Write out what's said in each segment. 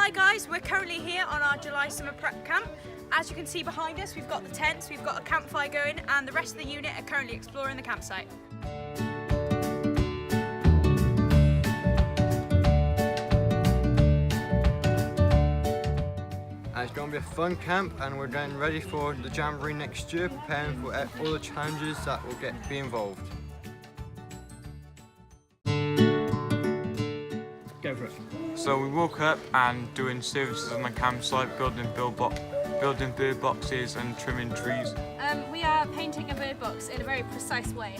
Hi guys, we're currently here on our July summer prep camp. As you can see behind us, we've got the tents, we've got a campfire going, and the rest of the unit are currently exploring the campsite. It's going to be a fun camp, and we're getting ready for the Jamboree next year, preparing for all the challenges that will be involved. Go for it. So we woke up and doing services on the campsite, building bird boxes and trimming trees. We are painting a bird box in a very precise way.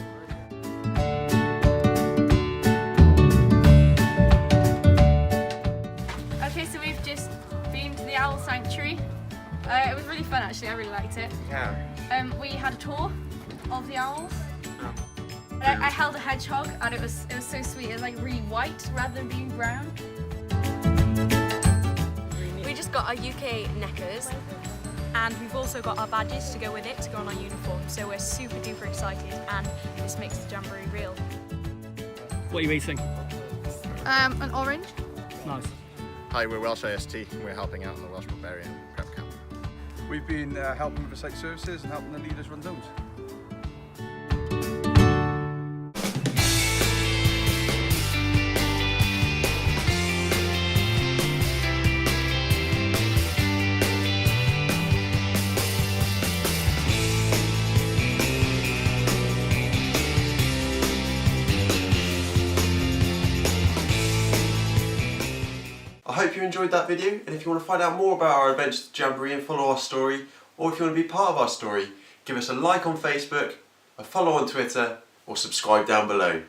Okay, so we've just been to the owl sanctuary. It was really fun actually, I really liked it. Yeah. We had a tour of the owls. I held a hedgehog and it was so sweet. It was like really white rather than being brown. We just got our UK knickers, and we've also got our badges to go with it to go on our uniform. So we're super duper excited, and this makes the Jamboree real. What are you eating? An orange. Nice. Hi, we're Welsh AST and we're helping out in the Welsh Barbarian prep camp. We've been helping with the site services and helping the leaders run zones. I hope you enjoyed that video, and if you want to find out more about our adventures to Jamboree and follow our story, or if you want to be part of our story, give us a like on Facebook, a follow on Twitter, or subscribe down below.